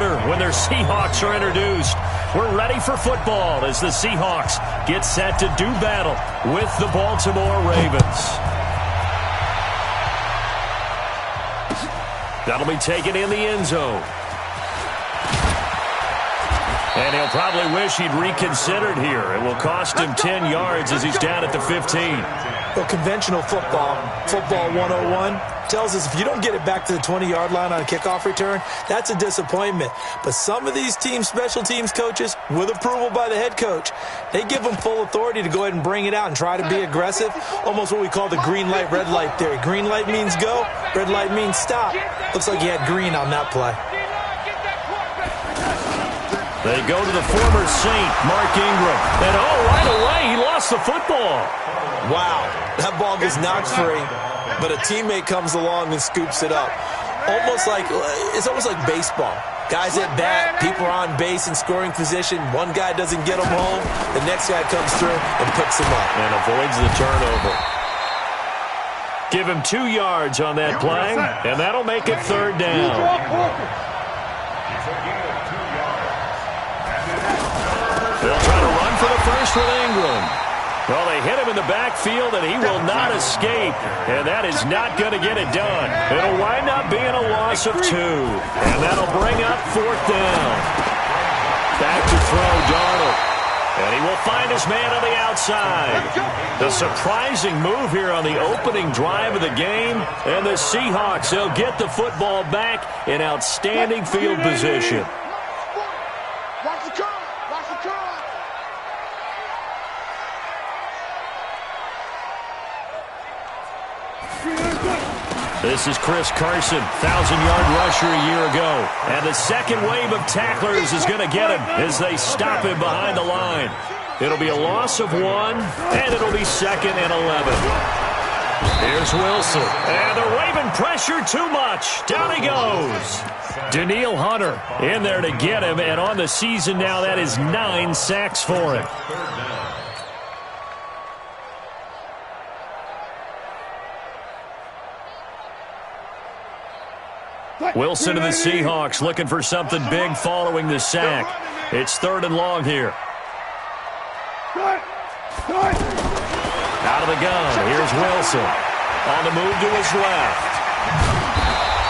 better when their Seahawks are introduced. We're ready for football as the Seahawks get set to do battle with the Baltimore Ravens. That'll be taken in the end zone. And he'll probably wish he'd reconsidered here. It will cost him 10 yards as he's down at the 15. Well, conventional football 101, tells us if you don't get it back to the 20-yard line on a kickoff return, that's a disappointment. But some of these special teams coaches, with approval by the head coach, they give them full authority to go ahead and bring it out and try to be aggressive, almost what we call the green light, red light theory. Green light means go, red light means stop. Looks like he had green on that play. They go to the former Saint, Mark Ingram. And, right away, he lost the football. Wow, that ball gets knocked free, but a teammate comes along and scoops it up. It's almost like baseball. Guys at bat, people are on base in scoring position. One guy doesn't get them home. The next guy comes through and picks him up. And avoids the turnover. Give him 2 yards on that play, and that'll make it third down. They'll try to run for the first with Ingram. Well, they hit him in the backfield, and he will not escape. And that is not going to get it done. It'll wind up being a loss of 2. And that'll bring up fourth down. Back to throw, Darnold. And he will find his man on the outside. The surprising move here on the opening drive of the game. And the Seahawks, they'll get the football back in outstanding field position. This is Chris Carson, 1,000-yard rusher a year ago. And the second wave of tacklers is going to get him as they stop him behind the line. It'll be a loss of 1, and it'll be 2nd and 11. Here's Wilson. And the Raven pressure too much. Down he goes. Danielle Hunter in there to get him, and on the season now, that is 9 sacks for him. Wilson and the Seahawks looking for something big following the sack. It's 3rd and long here. Out of the gun. Here's Wilson. On the move to his left.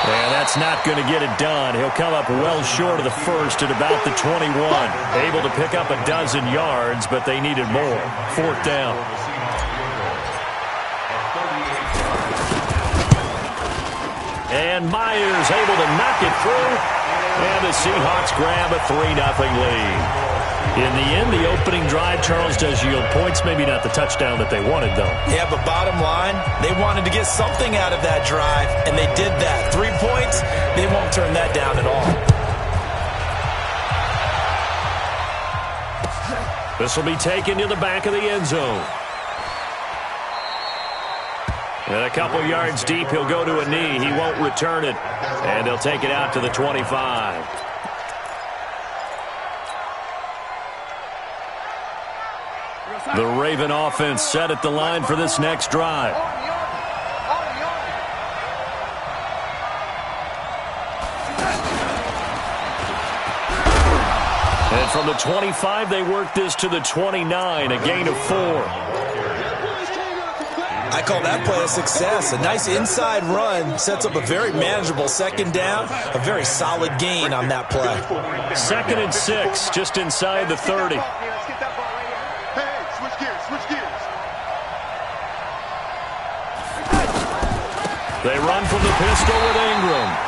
And that's not going to get it done. He'll come up well short of the first at about the 21. Able to pick up a dozen yards, but they needed more. 4th down. And Myers able to knock it through. And the Seahawks grab a 3-0 lead. In the end, the opening drive, Charles, does yield points. Maybe not the touchdown that they wanted, though. Yeah, but bottom line, they wanted to get something out of that drive, and they did that. 3 points, they won't turn that down at all. This will be taken to the back of the end zone. And a couple yards deep, he'll go to a knee. He won't return it. And they'll take it out to the 25. The Raven offense set at the line for this next drive. And from the 25, they work this to the 29, a gain of 4. I call that play a success. A nice inside run sets up a very manageable 2nd down. A very solid gain on that play. 2nd and 6, just inside the 30. They run from the pistol with Ingram.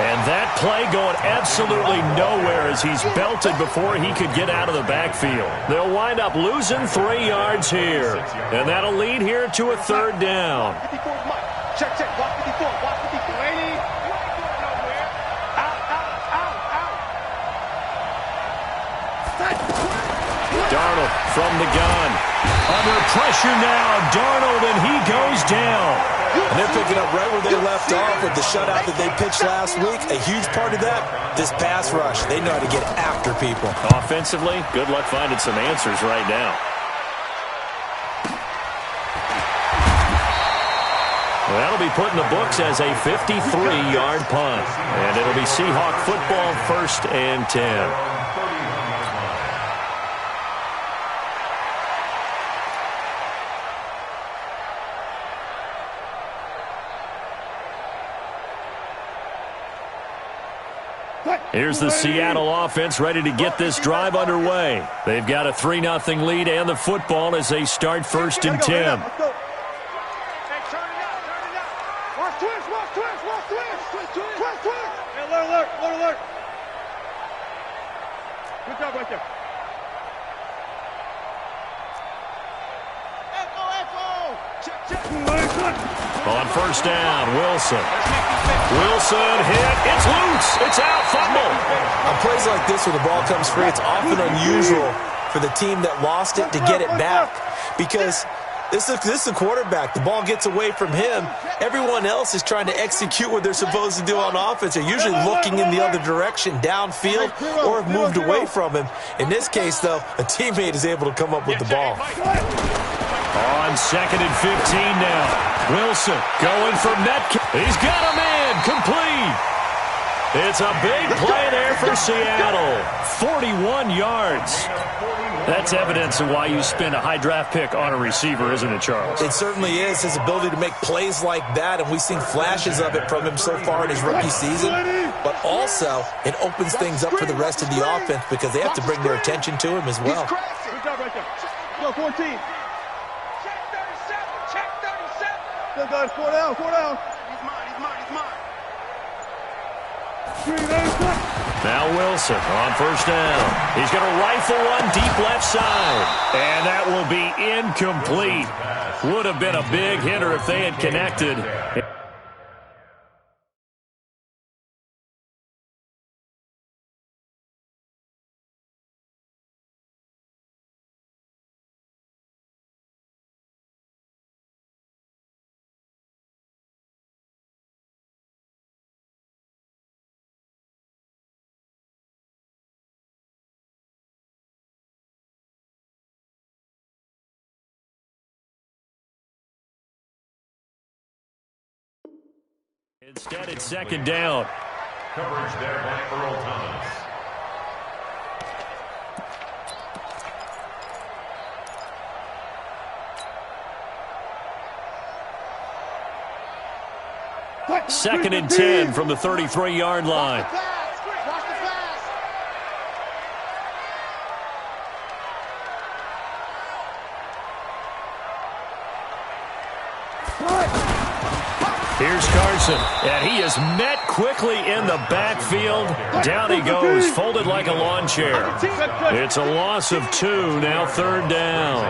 And that play going absolutely nowhere as he's belted before he could get out of the backfield. They'll wind up losing 3 yards here. And that'll lead here to a 3rd down. Darnold from the gun. Under pressure now, Darnold, and he goes down. And they're picking up right where they left off with the shutout that they pitched last week. A huge part of that, this pass rush. They know how to get after people. Offensively, good luck finding some answers right now. That'll be put in the books as a 53-yard punt. And it'll be Seahawk football, 1st and 10. Here's the Seattle offense ready to get this drive underway. They've got a 3-0 lead and the football as they start 1st and 10. Watch twist. Hey, alert. Good job right there. Echo. Check. On 1st down, Wilson hit. It's loose. It's out. Fumble. On plays like this where the ball comes free, it's often unusual for the team that lost it to get it back because this is a quarterback. The ball gets away from him. Everyone else is trying to execute what they're supposed to do on offense. They're usually looking in the other direction, downfield, or have moved away from him. In this case, though, a teammate is able to come up with the ball. On 2nd and 15 now. Wilson going for Metcalf. He's got him in. Complete. It's a big play there for Seattle. 41 yards. That's evidence of why you spend a high draft pick on a receiver, isn't it, Charles? It certainly is. His ability to make plays like that, and we've seen flashes of it from him so far in his rookie season. But also, it opens things up for the rest of the offense because they have to bring their attention to him as well. Good job right there. Go, 14. Good, guys. 4 down. He's mine. Now Wilson on 1st down. He's going to rifle one deep left side. And that will be incomplete. Would have been a big hitter if they had connected. Instead, it's 2nd down. Coverage there by Earl Thomas. Second and 10 from the 33-yard line. Here's Carson, and he is met quickly in the backfield. Down he goes, folded like a lawn chair. It's a loss of 2, now 3rd down.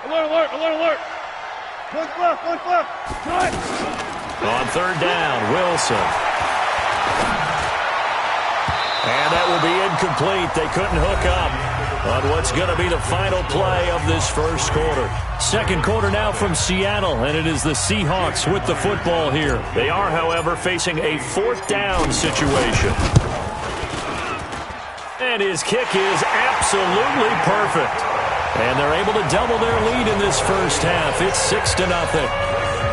Alert. One left. On 3rd down, Wilson. And that will be incomplete. They couldn't hook up on what's going to be the final play of this 1st quarter. 2nd quarter now from Seattle, and it is the Seahawks with the football here. They are, however, facing a 4th down situation. And his kick is absolutely perfect. And they're able to double their lead in this 1st half. It's 6-0.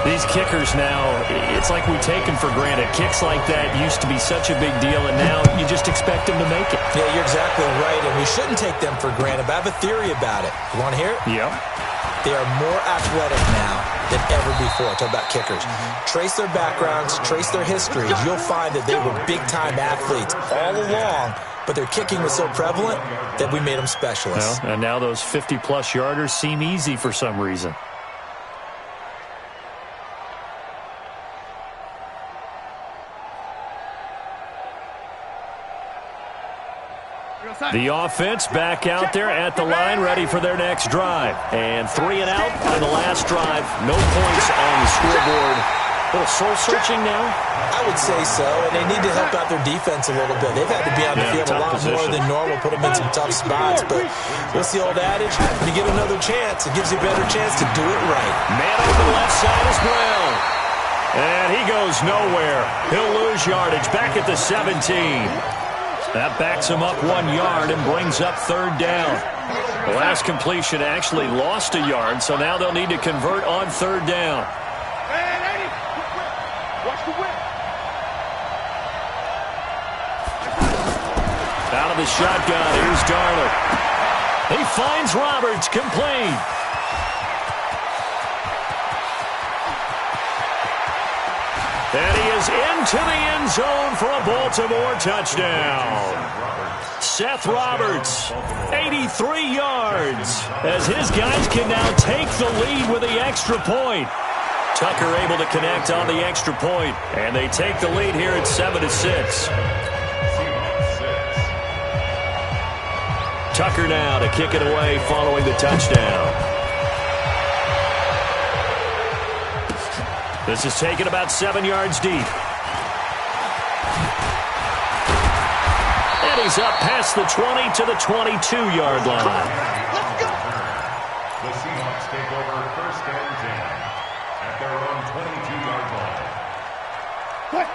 These kickers now, it's like we take them for granted. Kicks like that used to be such a big deal, and now you just expect them to make it. Yeah, you're exactly right, and we shouldn't take them for granted. But I have a theory about it. You want to hear it? Yep. They are more athletic now than ever before. Talk about kickers. Trace their backgrounds, trace their histories. You'll find that they were big-time athletes all along, but their kicking was so prevalent that we made them specialists. Well, and now those 50-plus yarders seem easy for some reason. The offense back out there at the line, ready for their next drive. And 3 and out on the last drive. No points on the scoreboard. A little soul-searching now? I would say so, and they need to help out their defense a little bit. They've had to be on the field a lot more than normal, put them in some tough spots. But what's the old adage? When you get another chance, it gives you a better chance to do it right. Man over the left side as well. And he goes nowhere. He'll lose yardage back at the 17. That backs him up 1 yard and brings up third down. The last completion actually lost a yard, so now they'll need to convert on third down. Out of the shotgun, here's Darnold. He finds Roberts, complete. And he is into the end zone for a Baltimore touchdown. Seth Roberts, 83 yards, as his guys can now take the lead with the extra point. Tucker able to connect on the extra point, and they take the lead here at 7-6. Tucker now to kick it away following the touchdown. This is taken about 7 yards deep. And he's up past the 20 to the 22-yard line. Let's go. The Seahawks take over first and 10 at their own 22-yard line.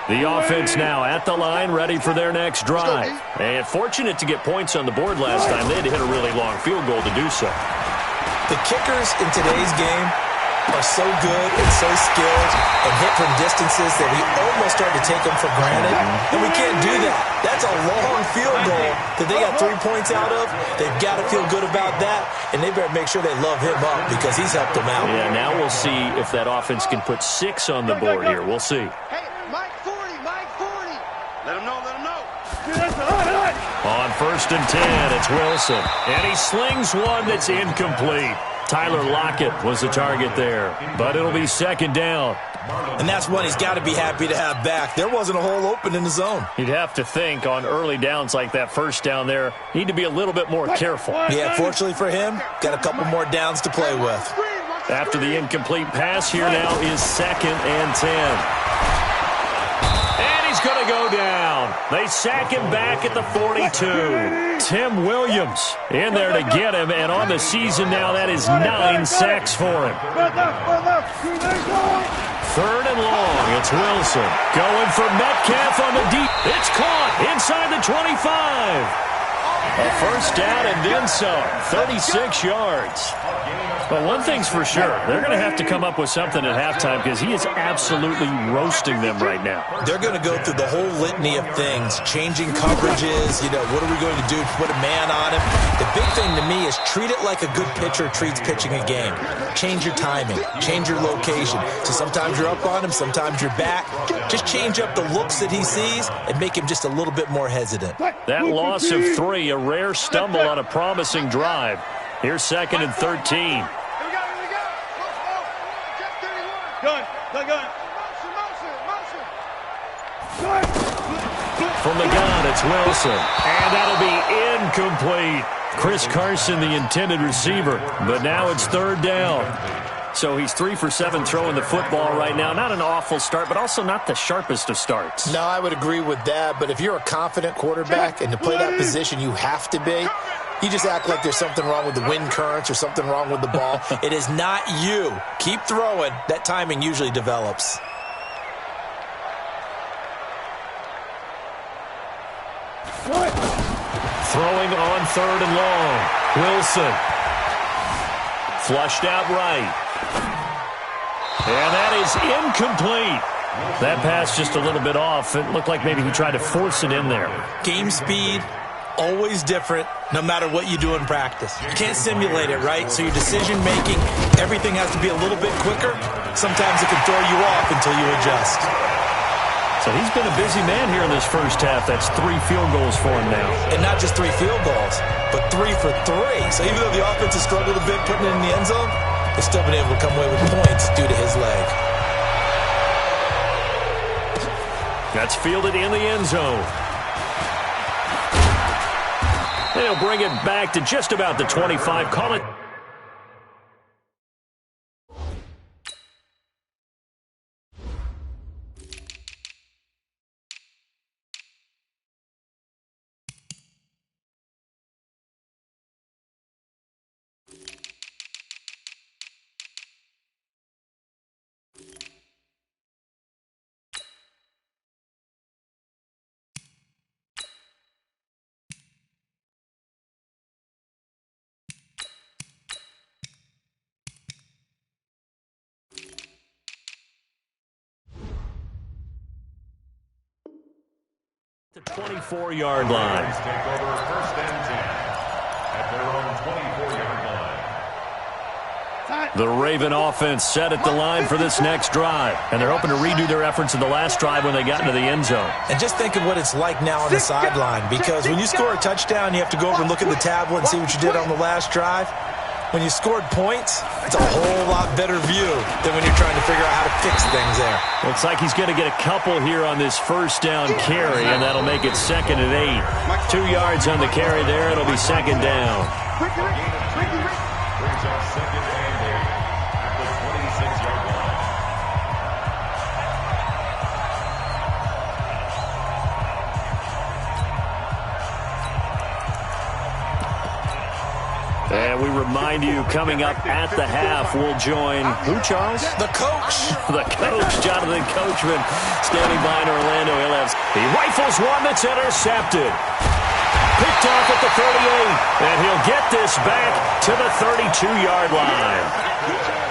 The offense now at the line, ready for their next drive. And fortunate to get points on the board last time. They had to hit a really long field goal to do so. The kickers in today's game are so good and so skilled and hit from distances that we almost start to take them for granted. And we can't do that. That's a long field goal that they got 3 points out of. They've got to feel good about that, and they better make sure they love him up because he's helped them out. Yeah, now we'll see if that offense can put 6 on the board here. We'll see. Hey, Mike 40, Mike 40. Let him know, let him know. On first and 10, it's Wilson. And he slings one that's incomplete. Tyler Lockett was the target there, but it'll be second down. And that's one he's got to be happy to have back. There wasn't a hole open in the zone. You'd have to think on early downs like that first down there, need to be a little bit more careful. Yeah, fortunately for him, got a couple more downs to play with. After the incomplete pass, here now is second and 10. And he's going to go down. They sack him back at the 42. Tim Williams in there to get him, and on the season now, that is 9 sacks for him. Third and long, it's Wilson. Going for Metcalf on the deep. It's caught inside the 25. A first down and then some. 36 yards. But one thing's for sure, they're going to have to come up with something at halftime because he is absolutely roasting them right now. They're going to go through the whole litany of things, changing coverages, what are we going to do to put a man on him? The big thing to me is treat it like a good pitcher treats pitching a game. Change your timing, change your location. So sometimes you're up on him, sometimes you're back. Just change up the looks that he sees and make him just a little bit more hesitant. That loss of 3, a rare stumble on a promising drive. Here's second and 13. Here we go. Check 31. Gun. From the gun, it's Wilson. And that'll be incomplete. Chris Carson, the intended receiver. But now it's third down. So he's 3 for 7 throwing the football right now. Not an awful start, but also not the sharpest of starts. No, I would agree with that. But if you're a confident quarterback and to play that position, you have to be. You just act like there's something wrong with the wind currents or something wrong with the ball. It is not you. Keep throwing. That timing usually develops. Throwing on third and long. Wilson. Flushed out right. And that is incomplete. That pass just a little bit off. It looked like maybe he tried to force it in there. Game speed, always different, no matter what you do in practice. You can't simulate it, right? So your decision-making, everything has to be a little bit quicker. Sometimes it can throw you off until you adjust. So he's been a busy man here in this first half. That's 3 field goals for him now. And not just 3 field goals, but 3 for 3. So even though the offense has struggled a bit putting it in the end zone, they've still been able to come away with points due to his leg. That's fielded in the end zone. They'll bring it back to just about the 25. Call it The 24-yard line. Take over first and 10 at their own 24-yard line. The Raven offense set at the line for this next drive, and they're hoping to redo their efforts in the last drive when they got into the end zone. And just think of what it's like now on the sideline, because when you score a touchdown, you have to go over and look at the tablet and see what you did on the last drive. When you scored points, it's a whole lot better view than when you're trying to figure out how to fix things there. Looks like he's going to get a couple here on this first down carry, and that'll make it 2nd and 8. 2 yards on the carry there. It'll be 2nd down. Brings up 2nd and 8 at the 26-yard line. And we remind you, coming up at the half, we'll join who, Charles? The coach. The coach, Jonathan Coachman, standing by in Orlando. He rifles one that's intercepted. Picked off at the 38, and he'll get this back to the 32-yard line.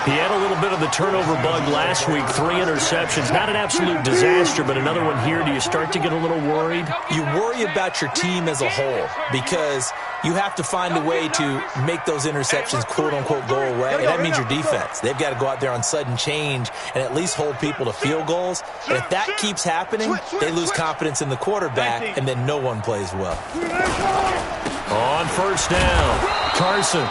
He had a little bit of the turnover bug last week, 3 interceptions. Not an absolute disaster, but another one here. Do you start to get a little worried? You worry about your team as a whole because you have to find a way to make those interceptions, quote-unquote, go away. And that means your defense. They've got to go out there on sudden change and at least hold people to field goals. And if that keeps happening, they lose confidence in the quarterback, and then no one plays well. On first down, Carson.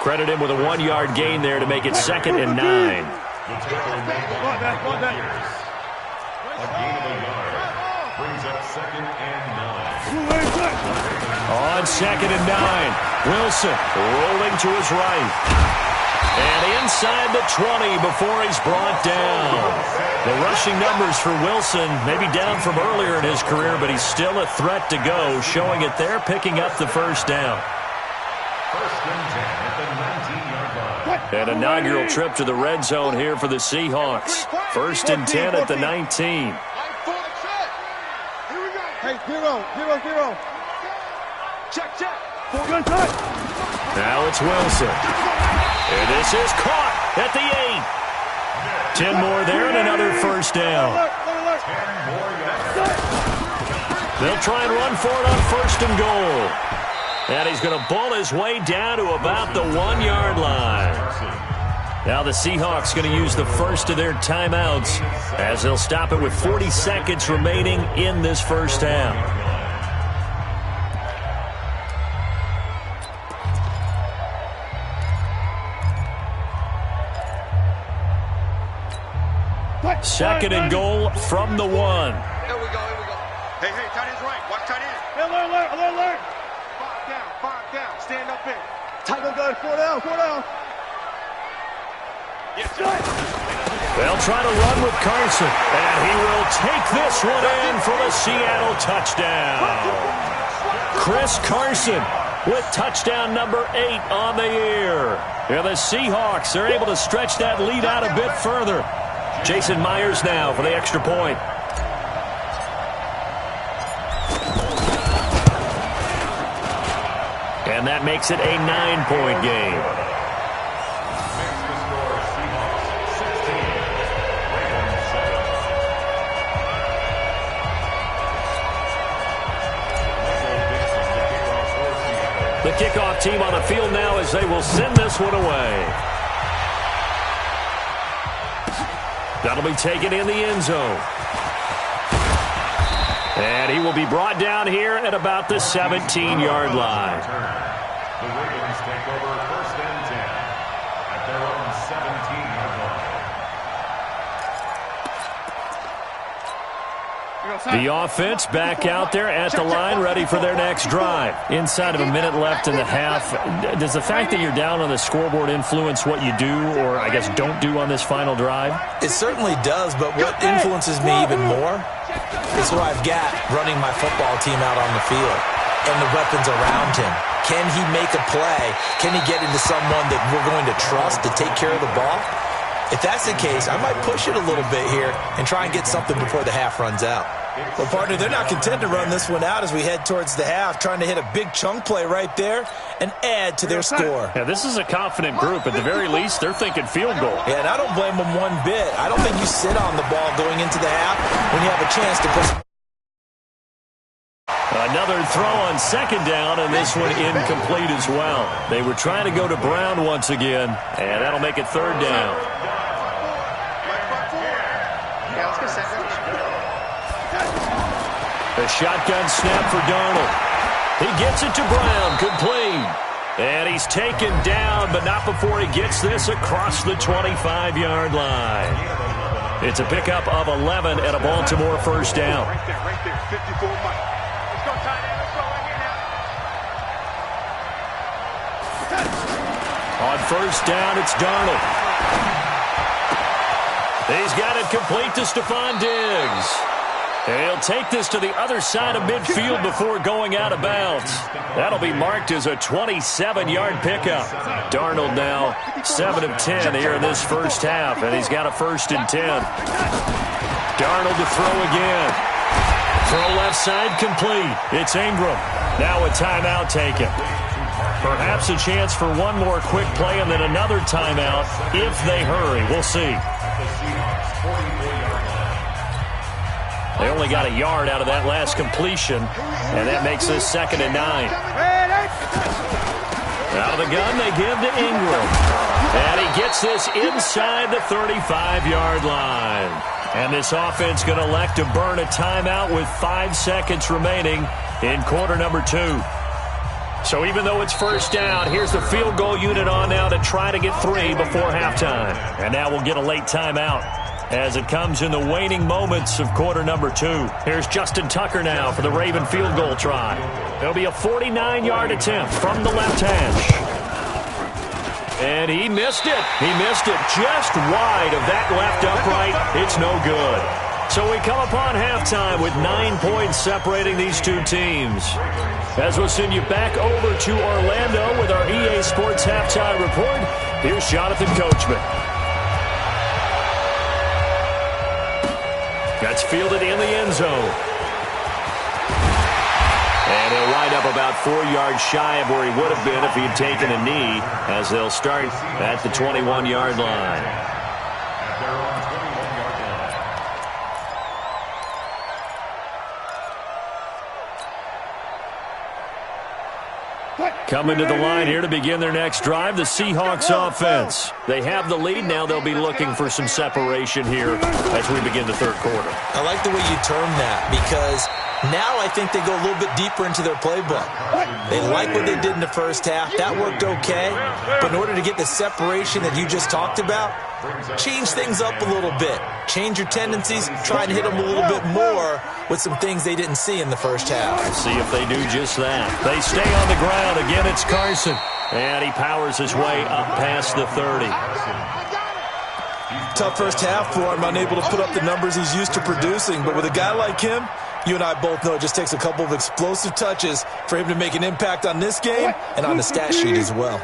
Credit him with a 1-yard gain there to make it 2nd and 9. The tackle made by Michael Pierce. A gain of a yard. Brings up 2nd and 9. On 2nd and 9, Wilson rolling to his right. And inside the 20 before he's brought down. The rushing numbers for Wilson maybe down from earlier in his career, but he's still a threat to go, showing it there, picking up the first down. First and 10 at the 19-yard line. An inaugural trip to the red zone here for the Seahawks. First and 10 at the 19. Hey, 0. Check. Good touch. Now it's Wilson. And this is caught at the 8. 10 more there and another first down. 10 more yards. They'll try and run for it on first and goal. And he's going to bull his way down to about the 1-yard line. Now the Seahawks going to use the first of their timeouts as they'll stop it with 40 seconds remaining in this first half. Second and goal from the 1. Here we go. Hey, tight end's right. Watch tight end. Alert. 5 down. Stand up in. Tight end, 4 down. Yes, sir. They'll try to run with Carson, and he will take this one in for the Seattle touchdown. Chris Carson with touchdown number 8 on the year. And the Seahawks are able to stretch that lead out a bit further. Jason Myers now for the extra point. And that makes it a 9-point game. Makes the score Seahawks 16, Ravens 7. The kickoff team on the field now as they will send this one away. That'll be taken in the end zone. And he will be brought down here at about the 17-yard line. The Ravens take over first and 10 at their own 17-yard line. The offense back out there at the line, ready for their next drive. Inside of a minute left in the half, does the fact that you're down on the scoreboard influence what you do, or I guess don't do on this final drive? It certainly does, but what influences me even more is who I've got running my football team out on the field and the weapons around him. Can he make a play? Can he get into someone that we're going to trust to take care of the ball? If that's the case, I might push it a little bit here and try and get something before the half runs out. Well, partner, they're not content to run this one out as we head towards the half, trying to hit a big chunk play right there and add to their score. Yeah, this is a confident group. At the very least, they're thinking field goal. Yeah, and I don't blame them one bit. I don't think you sit on the ball going into the half when you have a chance to push Another throw on second down, and this one incomplete as well. They were trying to go to Brown once again, and that'll make it third down. A shotgun snap for Darnold. He gets it to Brown, complete. And he's taken down, but not before he gets this across the 25-yard line. It's a pickup of 11 and a Baltimore first down. Right there, 54 Mike. Let's go, tight end. Let's go right here now. On first down, it's Darnold. He's got it complete to Stephon Diggs. He'll take this to the other side of midfield before going out of bounds. That'll be marked as a 27-yard pickup. Darnold now 7 of 10 here in this first half, and he's got a 1st and 10. Darnold to throw again. Throw left side complete. It's Ingram. Now a timeout taken. Perhaps a chance for one more quick play and then another timeout if they hurry. We'll see. They only got a yard out of that last completion, and that makes this 2nd and 9. Out of the gun, they give to Ingram. And he gets this inside the 35-yard line. And this offense going to elect to burn a timeout with 5 seconds remaining in quarter number 2. So even though it's first down, here's the field goal unit on now to try to get 3 before halftime. And now we'll get a late timeout as it comes in the waning moments of quarter number 2. Here's Justin Tucker now for the Raven field goal try. It'll be a 49-yard attempt from the left hash. And he missed it. He missed it just wide of that left upright. It's no good. So we come upon halftime with 9 points separating these two teams. As we'll send you back over to Orlando with our EA Sports halftime report, here's Jonathan Coachman. That's fielded in the end zone. And he'll wind up about 4 yards shy of where he would have been if he had taken a knee, as they'll start at the 21-yard line. Coming to the line here to begin their next drive, the Seahawks offense. They have the lead. Now they'll be looking for some separation here as we begin the third quarter. I like the way you term that, because now I think they go a little bit deeper into their playbook. They like what they did in the first half. That worked okay. But in order to get the separation that you just talked about, change things up a little bit. Change your tendencies. Try and hit them a little bit more with some things they didn't see in the first half. See if they do just that. They stay on the ground. Again, it's Carson. And he powers his way up past the 30. Tough first half for him, unable to put up the numbers he's used to producing. But with a guy like him, you and I both know it just takes a couple of explosive touches for him to make an impact on this game and on the stat sheet as well.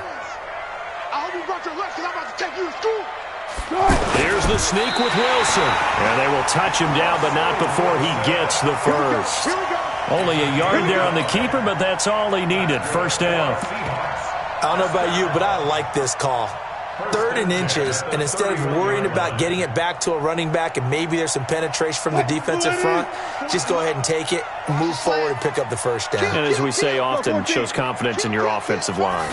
Here's the sneak with Wilson. And they will touch him down, but not before he gets the first. Only a yard there on the keeper, but that's all he needed. First down. I don't know about you, but I like this call. 3rd and inches, and instead of worrying about getting it back to a running back and maybe there's some penetration from the defensive front, just go ahead and take it, move forward, and pick up the first down. And as we say often, shows confidence in your offensive line.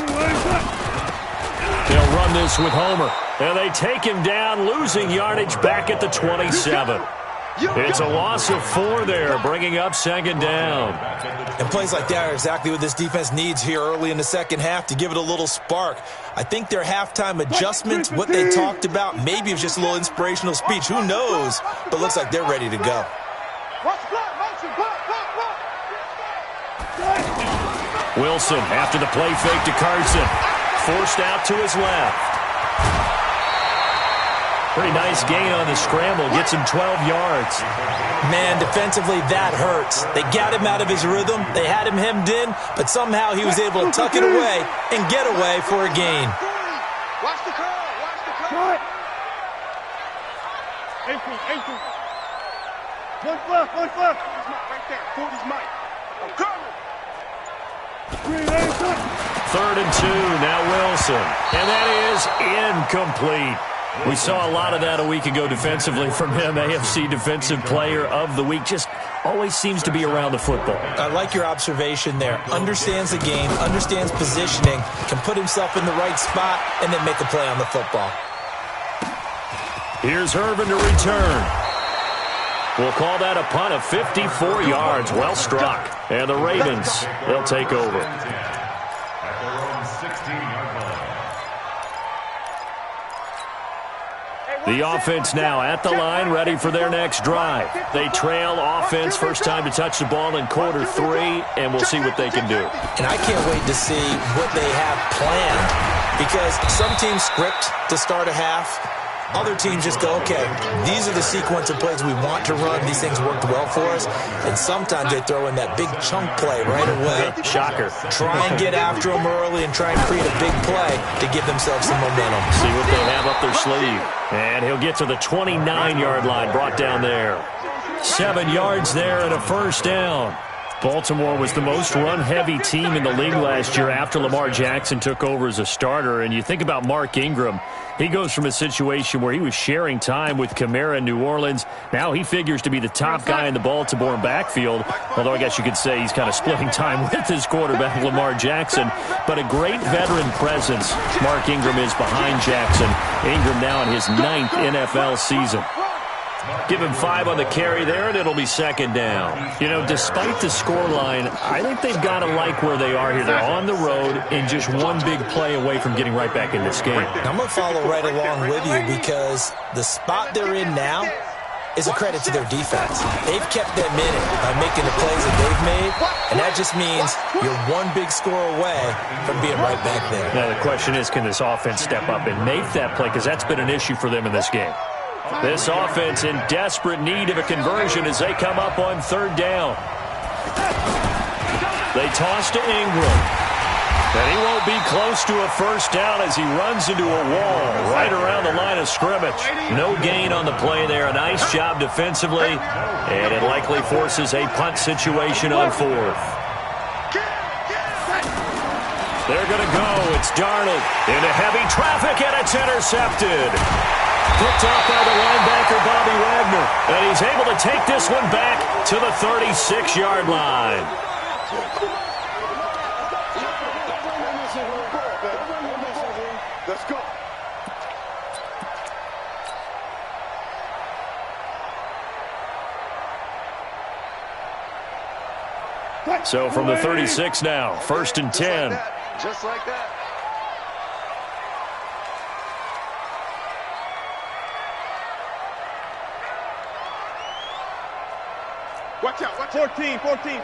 They'll run this with Homer. And they take him down, losing yardage back at the 27. It's a loss of 4 there, bringing up 2nd down. And plays like that are exactly what this defense needs here early in the second half to give it a little spark. I think their halftime adjustments, what they talked about, maybe it was just a little inspirational speech. Who knows? But looks like they're ready to go. Wilson after the play fake to Carson. Forced out to his left. Pretty nice gain on the scramble. Gets him 12 yards. Man, defensively, that hurts. They got him out of his rhythm. They had him hemmed in, but somehow he was able to tuck it away and get away for a gain. Watch the curl. Watch the curl. Ankle. One left. Right there. 40's Mike. I'm coming. 3rd and 2. Now Wilson. And that is incomplete. We saw a lot of that a week ago defensively from him. AFC Defensive Player of the Week. Just always seems to be around the football. I like your observation there. Understands the game, understands positioning, can put himself in the right spot, and then make a play on the football. Here's Irvin to return. We'll call that a punt of 54 yards. Well struck. And the Ravens, they'll take over. The offense now at the line, ready for their next drive. They trail offense, first time to touch the ball in quarter 3, and we'll see what they can do. And I can't wait to see what they have planned, because some teams script to start a half. Other teams just go, okay, these are the sequence of plays we want to run. These things worked well for us. And sometimes they throw in that big chunk play right away. Shocker. Try and get after them early and try and create a big play to give themselves some momentum. See what they have up their sleeve. And he'll get to the 29-yard line, brought down there. 7 yards there and a first down. Baltimore was the most run-heavy team in the league last year after Lamar Jackson took over as a starter. And you think about Mark Ingram. He goes from a situation where he was sharing time with Kamara in New Orleans. Now he figures to be the top guy in the Baltimore backfield, although I guess you could say he's kind of splitting time with his quarterback, Lamar Jackson. But a great veteran presence. Mark Ingram is behind Jackson. Ingram now in his 9th NFL season. Give him 5 on the carry there, and it'll be second down. You know, despite the scoreline, I think they've got to like where they are here. They're on the road and just one big play away from getting right back in this game. I'm going to follow right along with you, because the spot they're in now is a credit to their defense. They've kept them in it by making the plays that they've made, and that just means you're one big score away from being right back there. Now the question is, can this offense step up and make that play? Because that's been an issue for them in this game. This offense in desperate need of a conversion as they come up on third down. They toss to Ingram. And he won't be close to a first down as he runs into a wall right around the line of scrimmage. No gain on the play there. A nice job defensively. And it likely forces a punt situation on fourth. They're going to go. It's Darnold into heavy traffic, and it's intercepted. Picked off by the linebacker, Bobby Wagner. And he's able to take this one back to the 36-yard line. Let's go. So from the 36 now, 1st and 10. Just like that. Watch out, watch out. 14.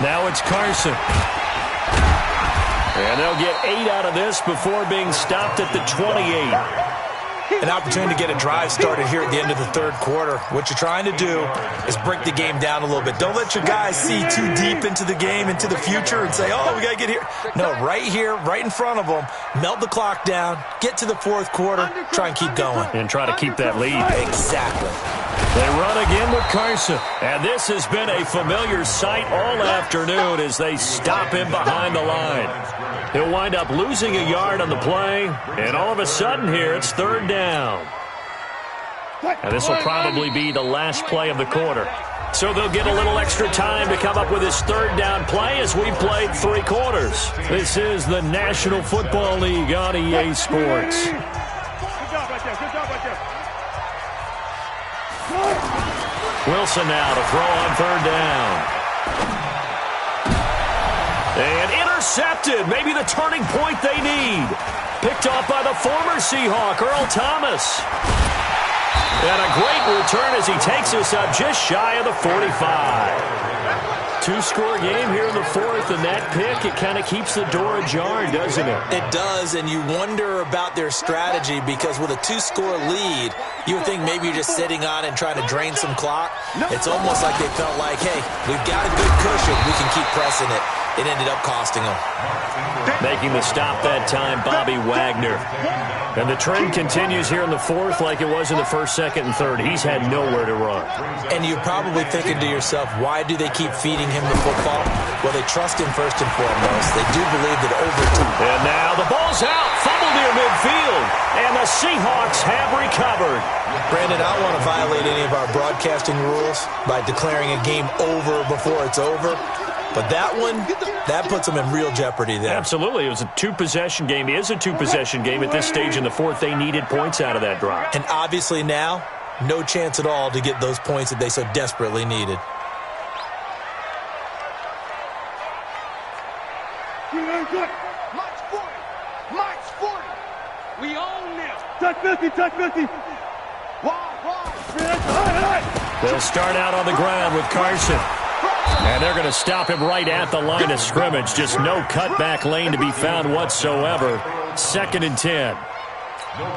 Now it's Carson. And they'll get 8 out of this before being stopped at the 28. An opportunity to get a drive started here at the end of the third quarter. What you're trying to do is break the game down a little bit. Don't let your guys see too deep into the game, into the future, and say, oh, we got to get here. No, right here, right in front of them, melt the clock down, get to the fourth quarter, try and keep going. And try to keep that lead. Exactly. They run again with Carson. And this has been a familiar sight all afternoon as they stop him behind the line. He'll wind up losing a yard on the play, and all of a sudden here, it's third down. And this will probably be the last play of the quarter. So they'll get a little extra time to come up with his third down play as we've played 3 quarters. This is the National Football League on EA Sports. Good job right there. Wilson now to throw on third down. And intercepted. Maybe the turning point they need. Picked off by the former Seahawk, Earl Thomas. And a great return as he takes us up just shy of the 45. 2-score game here in the fourth, and that pick, it kind of keeps the door ajar, doesn't it? It does, and you wonder about their strategy, because with a 2-score lead, you would think maybe you're just sitting on it and trying to drain some clock. It's almost like they felt like, hey, we've got a good cushion. We can keep pressing it. it ended up costing him. Making the stop that time, Bobby Wagner. And the trend continues here in the fourth like it was in the first, second, and third. He's had nowhere to run. And you're probably thinking to yourself, why do they keep feeding him the football? Well, they trust him first and foremost. They do believe that over time. And now the ball's out. Fumble near midfield. And the Seahawks have recovered. Brandon, I don't want to violate any of our broadcasting rules by declaring a game over before it's over. But that one, that puts them in real jeopardy there. Absolutely. It was a two-possession game. It is a two-possession game at this stage in the fourth. They needed points out of that drive. And obviously now, no chance at all to get those points that they so desperately needed. March 40. March 40. We own them. Touch 50, touch 50. They'll start out on the ground with Carson. And they're going to stop him right at the line of scrimmage. Just no cutback lane to be found whatsoever. 2nd and 10.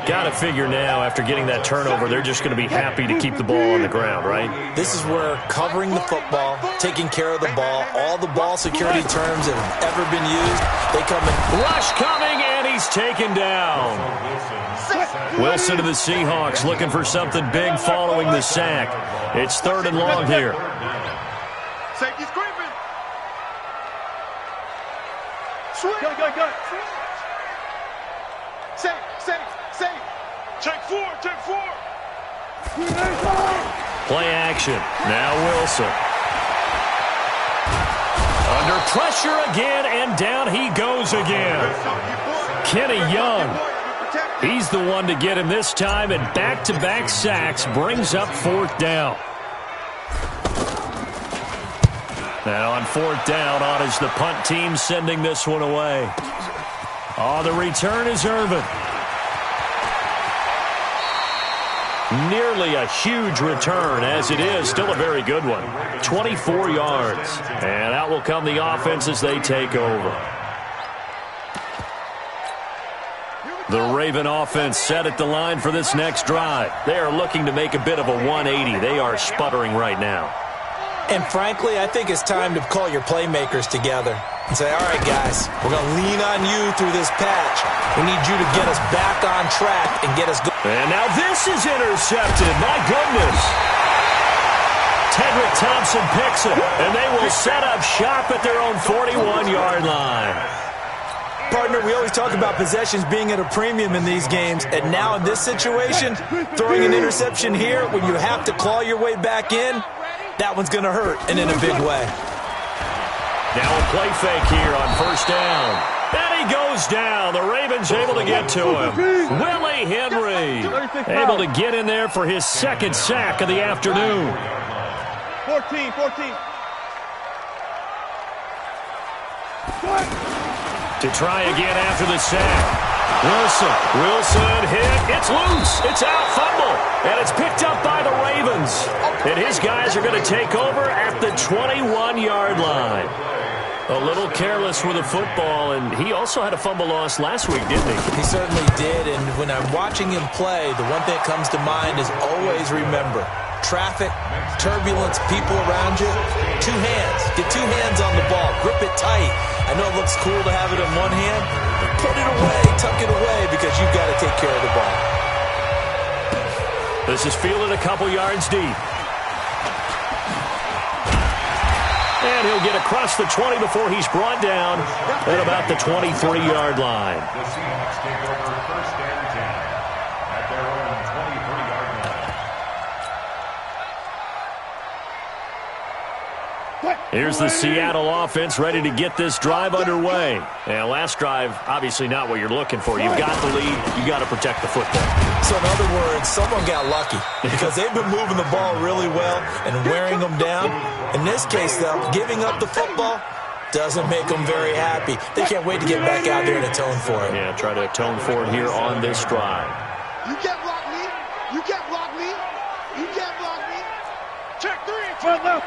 Got to figure now, after getting that turnover, they're just going to be happy to keep the ball on the ground, right? This is where covering the football, taking care of the ball, all the ball security terms that have ever been used, they come in. Rush coming, and he's taken down. Wilson to the Seahawks looking for something big following the sack. It's 3rd and long here. Safety's creeping. Go. Safe. Check 4. Play action. Now Wilson. Under pressure again, and down he goes again. Kenny Young. He's the one to get him this time, and back-to-back sacks brings up 4th down. Now on 4th down, on is the punt team sending this one away. Oh, the return is Irvin. Nearly a huge return, as it is. Still a very good one. 24 yards. And out will come the offense as they take over. The Raven offense set at the line for this next drive. They are looking to make a bit of a 180. They are sputtering right now. And frankly, I think it's time to call your playmakers together and say, all right, guys, we're going to lean on you through this patch. We need you to get us back on track and get us going. And now this is intercepted. My goodness. Tedrick Thompson picks it, and they will set up shop at their own 41-yard line. Partner, we always talk about possessions being at a premium in these games, and now in this situation, throwing an interception here when you have to claw your way back in, that one's going to hurt, and in a big way. Now a play fake here on 1st down. And he goes down. The Ravens able to get to him. Willie Henry able to get in there for his 2nd sack of the afternoon. 14. To try again after the sack. Wilson hit. It's loose. It's out. Fumble. And it's picked up by the Ravens. And his guys are going to take over at the 21-yard line. A little careless with the football, and he also had a fumble loss last week, didn't he? He certainly did, and when I'm watching him play, the one thing that comes to mind is always remember, traffic, turbulence, people around you, 2 hands. Get 2 hands on the ball. Grip it tight. I know it looks cool to have it in one hand. Put it away, tuck it away, because you've got to take care of the ball. This is fielded a couple yards deep. And he'll get across the 20 before he's brought down at about the 23-yard line. The Seahawks take over 1st and 10 at their own 23-yard line. Here's the Seattle offense ready to get this drive underway. And last drive, obviously not what you're looking for. You've got the lead. You've got to protect the football. So in other words, someone got lucky because they've been moving the ball really well and wearing them down. In this case, though, giving up the football doesn't make them very happy. They can't wait to get back out there and atone for it. Yeah, try to atone for it here on this drive. You can't block me. You can't block me. You can't block me. Check 3. Front left.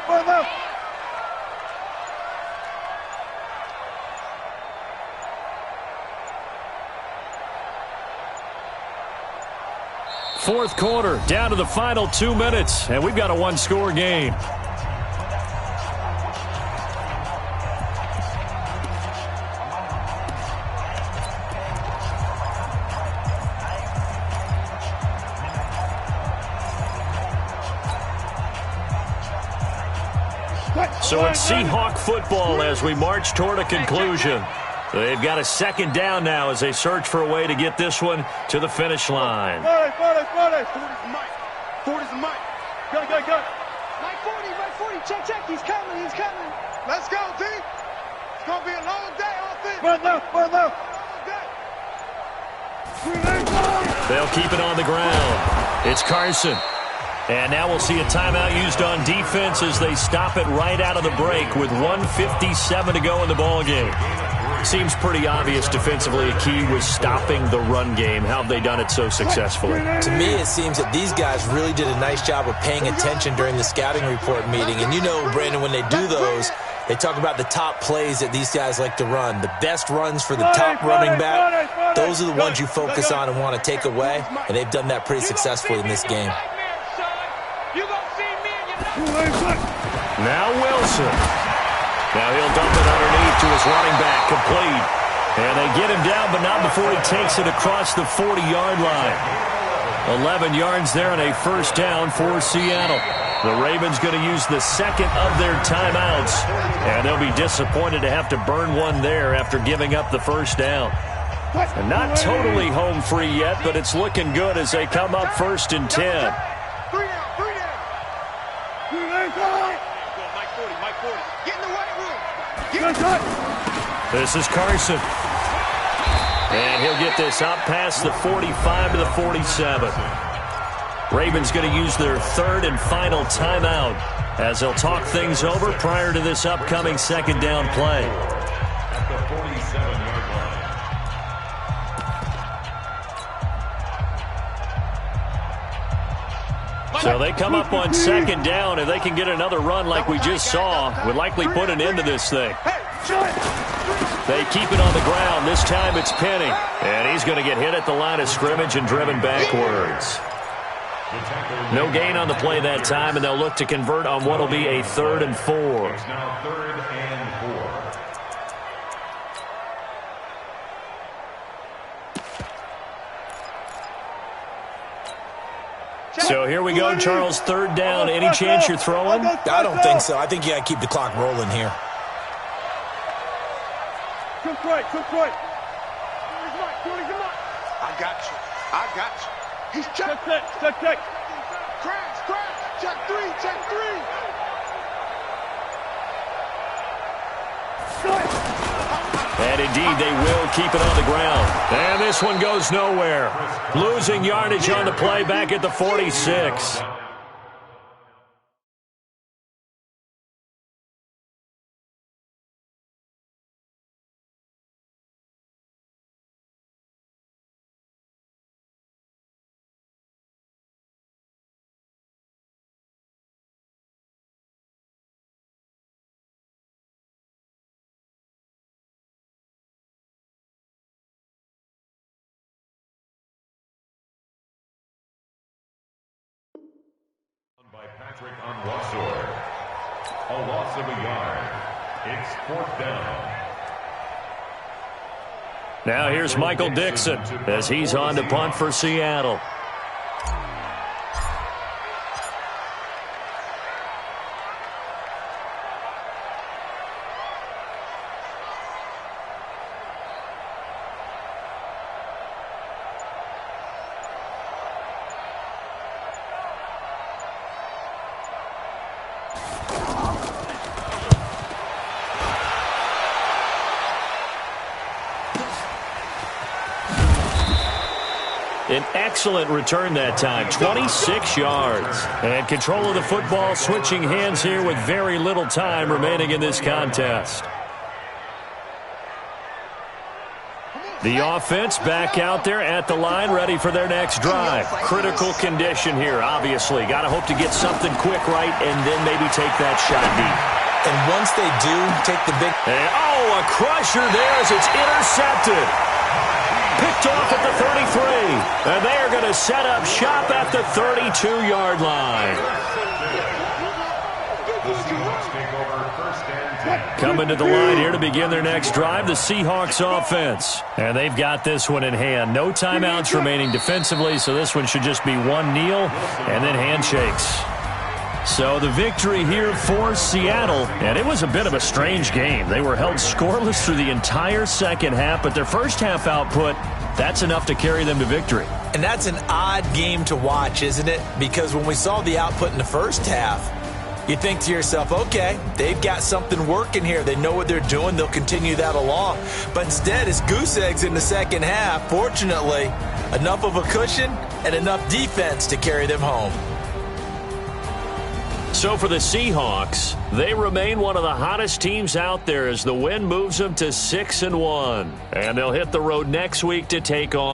Fourth quarter, down to the final 2 minutes, and we've got a 1-score game. So it's Seahawk football as we march toward a conclusion. They've got a second down now as they search for a way to get this one to the finish line. 40's the mic. Go. Mike 40, check. He's coming. Let's go, D. It's going to be a long day offense. Run left. They'll keep it on the ground. It's Carson. And now we'll see a timeout used on defense as they stop it right out of the break with 1:57 to go in the ballgame. Seems pretty obvious defensively a key was stopping the run game. How have they done it so successfully? To me, it seems that these guys really did a nice job of paying attention during the scouting report meeting. And you know, Brandon, when they do those, they talk about the top plays that these guys like to run. The best runs for the top running back, those are the ones you focus on and want to take away. And they've done that pretty successfully in this game. Now Wilson. Now he'll dump it underneath to his running back, complete. And they get him down, but not before he takes it across the 40-yard line. 11 yards there and a first down for Seattle. The Ravens going to use the second of their timeouts, and they'll be disappointed to have to burn one there after giving up the first down. And not totally home free yet, but it's looking good as they come up 1st and 10. This is Carson. And he'll get this up past the 45 to the 47. Ravens going to use their third and final timeout as they'll talk things over prior to this upcoming second down play. At the 47-yard line. So they come up on second down. If they can get another run like we just saw, would likely put an end to this thing. They keep it on the ground. This time it's Penny. And he's going to get hit at the line of scrimmage and driven backwards. No gain on the play that time, and they'll look to convert on what will be a 3rd and 4. It's now 3rd and 4. So here we go, Charles. 3rd down. Any chance you're throwing? I don't think so. I think you got to keep the clock rolling here. Cook right. I got you. He's check. Check. Crash. Check three. And indeed, they will keep it on the ground. And this one goes nowhere. Losing yardage on the play back at the 46. By Patrick on Wassor. A loss of a yard. It's 4th down. Now here's Michael Dixon as he's on to punt for Seattle. An excellent return that time, 26 yards. And control of the football switching hands here with very little time remaining in this contest. The offense back out there at the line, ready for their next drive. Critical condition here, obviously. Got to hope to get something quick right and then maybe take that shot deep. And once they do, take the big... And, a crusher there as it's intercepted. Picked off at the 33. And they are going to set up shop at the 32-yard line. The Seahawks take over 1st and 10. Coming to the line here to begin their next drive, the Seahawks offense. And they've got this one in hand. No timeouts remaining defensively, so this one should just be one kneel and then handshakes. So the victory here for Seattle, and it was a bit of a strange game. They were held scoreless through the entire second half, but their first half output, that's enough to carry them to victory. And that's an odd game to watch, isn't it? Because when we saw the output in the first half, you think to yourself, okay, they've got something working here. They know what they're doing. They'll continue that along. But instead, it's goose eggs in the second half. Fortunately, enough of a cushion and enough defense to carry them home. So for the Seahawks, they remain one of the hottest teams out there as the win moves them to 6-1. And they'll hit the road next week to take on